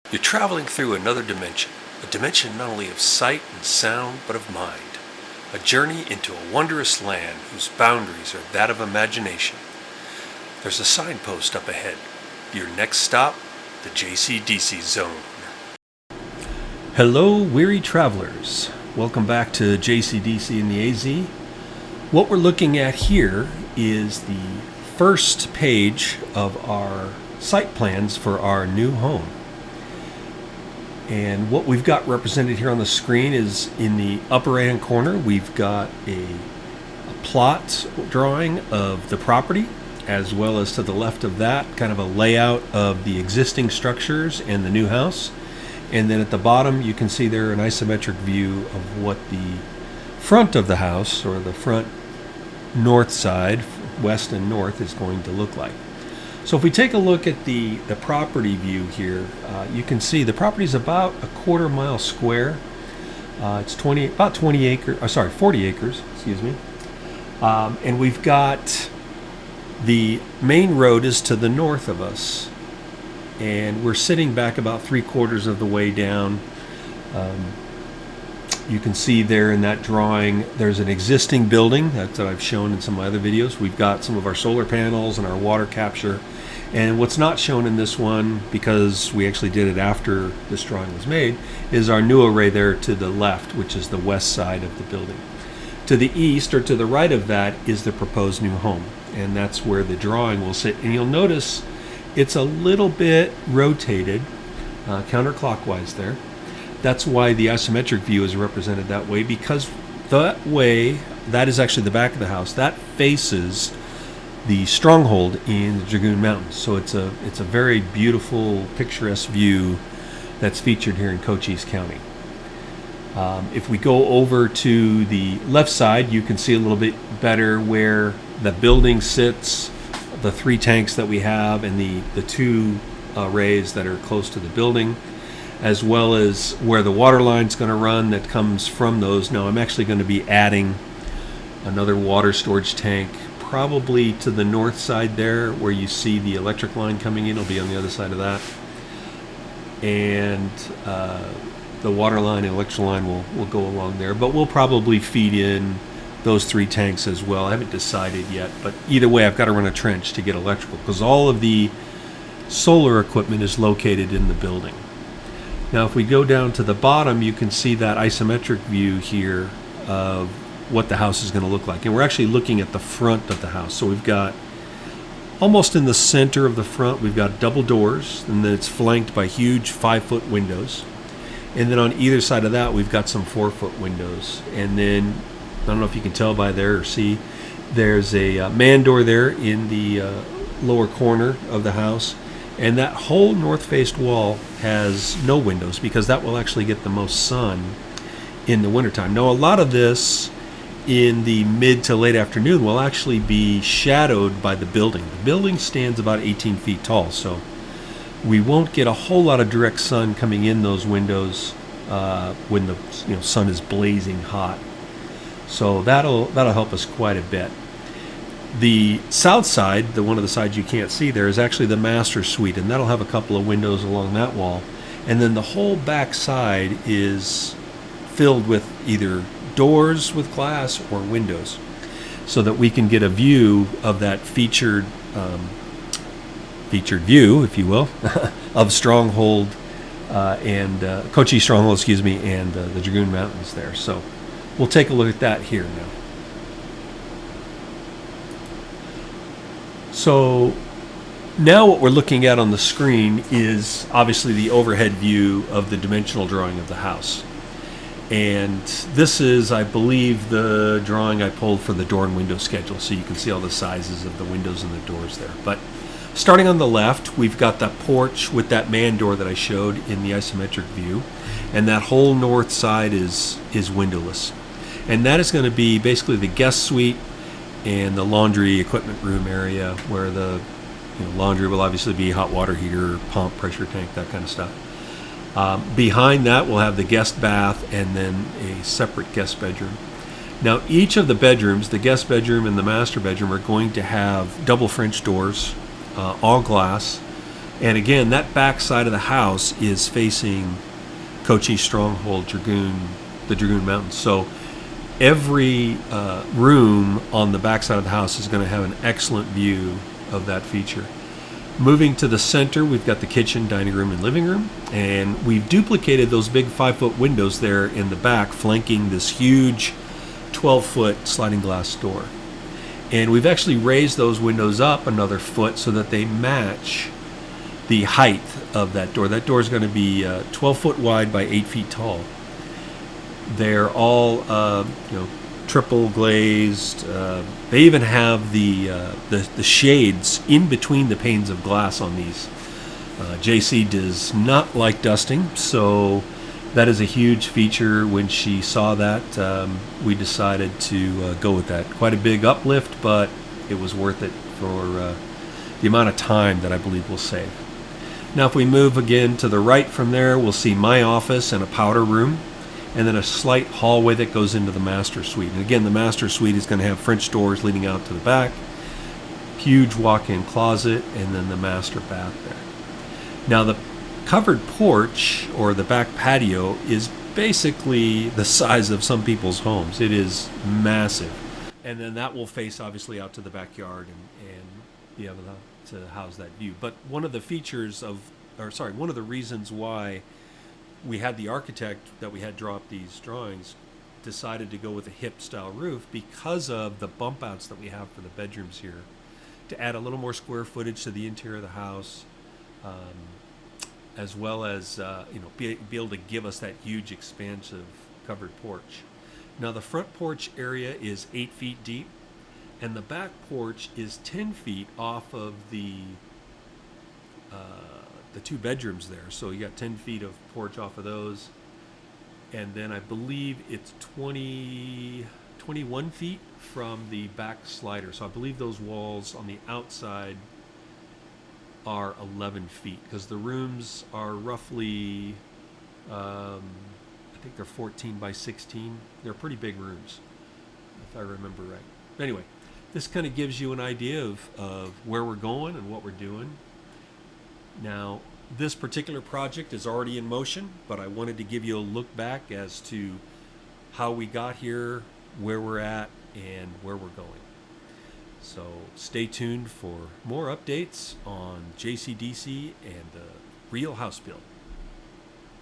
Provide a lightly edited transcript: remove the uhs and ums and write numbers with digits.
You're traveling through another dimension, a dimension not only of sight and sound, but of mind. A journey into a wondrous land whose boundaries are that of imagination. There's a signpost up ahead. Your next stop, the JCDC Zone. Hello, weary travelers. Welcome back to JCDC in the AZ. What we're looking at here is the first page of our site plans for our new home. And what we've got represented here on the screen is in the upper right hand corner, we've got a plot drawing of the property, as well as to the left of that, kind of a layout of the existing structures and the new house. And then at the bottom, you can see there an isometric view of what the front of the house, or the front north side, west and north, is going to look like. So if we take a look at the property view here, you can see the property is about a quarter mile square. It's 40 acres, excuse me. And we've got the main road is to the north of us, and we're sitting back about 3/4 of the way down. You can see there in that drawing, there's an existing building that I've shown in some of my other videos. We've got some of our solar panels and our water capture. And what's not shown in this one, because we actually did it after this drawing was made, is our new array there to the left, which is the west side of the building. To the east, or to the right of that, is the proposed new home. And that's where the drawing will sit. And you'll notice it's a little bit rotated counterclockwise there. That's why the isometric view is represented that way, because that way, that is actually the back of the house. That faces the stronghold in the Dragoon Mountains. So it's a very beautiful, picturesque view that's featured here in Cochise County. If we go over to the left side, you can see a little bit better where the building sits, the 3 tanks that we have, and the 2 arrays that are close to the building, as well as where the water line's going to run that comes from those. Now I'm actually going to be adding another water storage tank probably to the north side there, where you see the electric line coming in. It'll be on the other side of that. And the water line and electric line will go along there. But we'll probably feed in those 3 tanks as well. I haven't decided yet, but either way, I've got to run a trench to get electrical, because all of the solar equipment is located in the building. Now, if we go down to the bottom, you can see that isometric view here of what the house is going to look like. And we're actually looking at the front of the house. So we've got, almost in the center of the front, we've got double doors, and then it's flanked by huge 5-foot windows. And then on either side of that, we've got some 4-foot windows. And then, I don't know if you can tell by there or see, there's a man door there in the lower corner of the house. And that whole north-faced wall has no windows, because that will actually get the most sun in the wintertime. Now, a lot of this in the mid to late afternoon will actually be shadowed by the building. The building stands about 18 feet tall, so we won't get a whole lot of direct sun coming in those windows when the sun is blazing hot. So that'll help us quite a bit. The south side, the one of the sides you can't see there, is actually the master suite, and that'll have a couple of windows along that wall. And then the whole back side is filled with either doors with glass or windows, so that we can get a view of that featured view, if you will, of Stronghold and Cochise Stronghold, and the Dragoon Mountains there. So we'll take a look at that here now. So now what we're looking at on the screen is obviously the overhead view of the dimensional drawing of the house. And this is, I believe, the drawing I pulled for the door and window schedule, so you can see all the sizes of the windows and the doors there. But starting on the left, we've got that porch with that man door that I showed in the isometric view, and that whole north side is windowless. And that is going to be basically the guest suite and the laundry equipment room area, where the laundry will obviously be hot water heater, pump, pressure tank, that kind of stuff. Behind that, we'll have the guest bath and then a separate guest bedroom. Now, each of the bedrooms, the guest bedroom and the master bedroom, are going to have double French doors, all glass, And again, that back side of the house is facing Cochise Stronghold, the Dragoon Mountains. So every room on the back side of the house is going to have an excellent view of that feature. Moving to the center, we've got the kitchen, dining room, and living room. And we've duplicated those big 5-foot windows there in the back, flanking this huge 12-foot sliding glass door. And we've actually raised those windows up another foot so that they match the height of that door. That door is going to be 12 foot wide by 8 feet tall. They're all triple glazed. They even have the shades in between the panes of glass on these. JC does not like dusting, so that is a huge feature. When she saw that, we decided to go with that. Quite a big uplift, but it was worth it for the amount of time that I believe we'll save. Now if we move again to the right from there, we'll see my office and a powder room, and then a slight hallway that goes into the master suite. And again, the master suite is going to have French doors leading out to the back, huge walk-in closet, and then the master bath there. Now the covered porch, or the back patio, is basically the size of some people's homes. It is massive. And then that will face obviously out to the backyard and be able to house that view. But one of the one of the reasons why we had the architect that we had draw up these drawings decided to go with a hip style roof, because of the bump outs that we have for the bedrooms here, to add a little more square footage to the interior of the house, as well as be able to give us that huge expansive covered porch. Now the front porch area is 8 feet deep, and the back porch is 10 feet off of the 2 bedrooms there. So you got 10 feet of porch off of those, and then I believe it's 21 feet from the back slider. So I believe those walls on the outside are 11 feet, because the rooms are roughly I think they're 14 by 16. They're pretty big rooms, if I remember right. Anyway, this kind of gives you an idea of where we're going and what we're doing. Now, this particular project is already in motion, but I wanted to give you a look back as to how we got here, where we're at, and where we're going. So stay tuned for more updates on JCDC and the real house build.